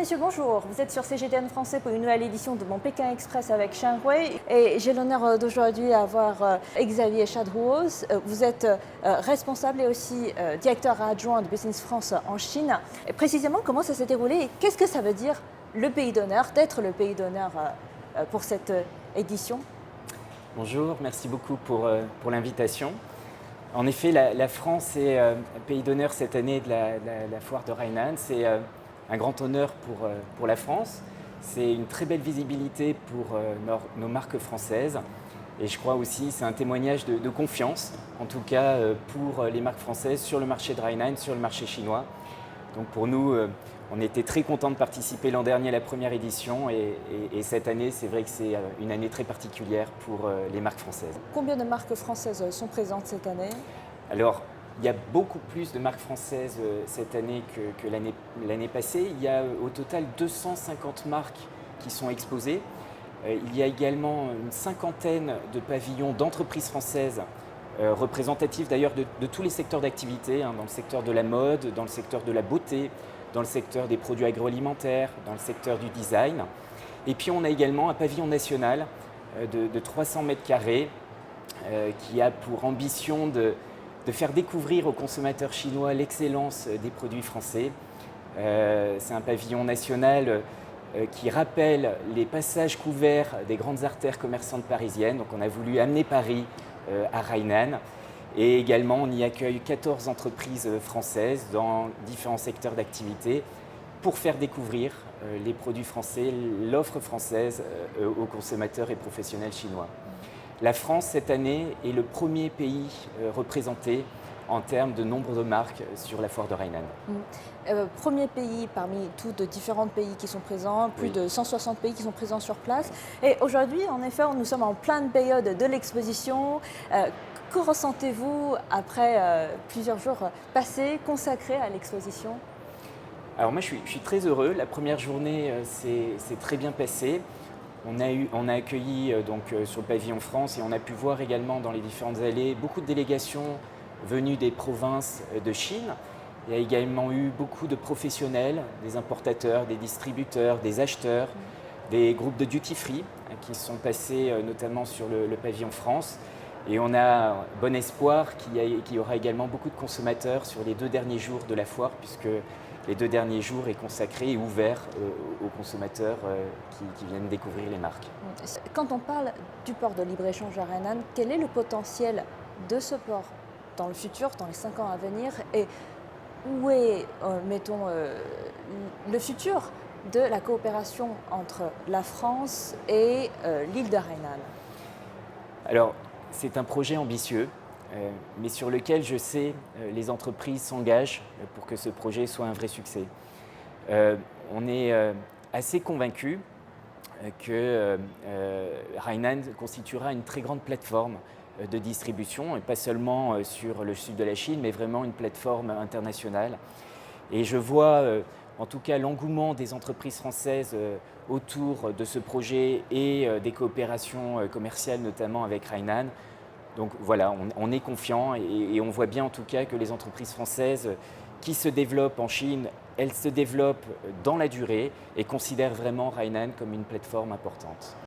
messieurs, bonjour. Vous êtes sur CGTN Français pour une nouvelle édition de mon Pékin Express avec Sheng Hui. Et j'ai l'honneur d'aujourd'hui d'avoir Xavier Chadrouos. Vous êtes responsable et aussi directeur adjoint de Business France en Chine. Et précisément, comment ça s'est déroulé et qu'est-ce que ça veut dire le pays d'honneur, d'être le pays d'honneur pour cette édition? Bonjour, merci beaucoup pour l'invitation. En effet, la France est pays d'honneur cette année de la foire de Hainan. C'est un grand honneur pour la France. C'est une très belle visibilité pour nos marques françaises. Et je crois aussi c'est un témoignage de confiance, en tout cas pour les marques françaises sur le marché de Hainan, sur le marché chinois. Donc pour nous, on était très contents de participer l'an dernier à la première édition et cette année, c'est vrai que c'est une année très particulière pour les marques françaises. Combien de marques françaises sont présentes cette année? Alors, il y a beaucoup plus de marques françaises cette année que l'année passée. Il y a au total 250 marques qui sont exposées. Il y a également une cinquantaine de pavillons d'entreprises françaises représentatifs d'ailleurs de tous les secteurs d'activité, dans le secteur de la mode, dans le secteur de la beauté, dans le secteur des produits agroalimentaires, dans le secteur du design. Et puis on a également un pavillon national de 300 mètres carrés qui a pour ambition de faire découvrir aux consommateurs chinois l'excellence des produits français. C'est un pavillon national qui rappelle les passages couverts des grandes artères commerçantes parisiennes. Donc on a voulu amener Paris à Hainan. Et également, on y accueille 14 entreprises françaises dans différents secteurs d'activité pour faire découvrir les produits français, l'offre française aux consommateurs et professionnels chinois. La France, cette année, est le premier pays représenté en termes de nombre de marques sur la foire de Hainan. Premier pays parmi tous de différents pays qui sont présents, plus de 160 pays qui sont présents sur place. Et aujourd'hui, en effet, nous sommes en pleine période de l'exposition. Que ressentez-vous après plusieurs jours passés consacrés à l'exposition? Alors moi, je suis très heureux. La première journée s'est très bien passée. On a accueilli sur le pavillon France et on a pu voir également dans les différentes allées beaucoup de délégations venues des provinces de Chine. Il y a également eu beaucoup de professionnels, des importateurs, des distributeurs, des acheteurs, des groupes de duty-free qui sont passés notamment sur le pavillon France. Et on a bon espoir qu'il y aura également beaucoup de consommateurs sur les 2 derniers jours de la foire, puisque les 2 derniers jours est consacré et ouvert aux consommateurs qui viennent découvrir les marques. Quand on parle du port de libre-échange à Hainan, quel est le potentiel de ce port dans le futur, dans les 5 ans à venir, et où est, le futur de la coopération entre la France et l'île de Hainan? Alors, c'est un projet ambitieux, mais sur lequel je sais les entreprises s'engagent pour que ce projet soit un vrai succès. On est assez convaincus que Hainan constituera une très grande plateforme de distribution, et pas seulement sur le sud de la Chine, mais vraiment une plateforme internationale. Et je vois en tout cas l'engouement des entreprises françaises autour de ce projet et des coopérations commerciales, notamment avec Hainan. Donc voilà, on est confiant et on voit bien en tout cas que les entreprises françaises qui se développent en Chine, elles se développent dans la durée et considèrent vraiment Hainan comme une plateforme importante.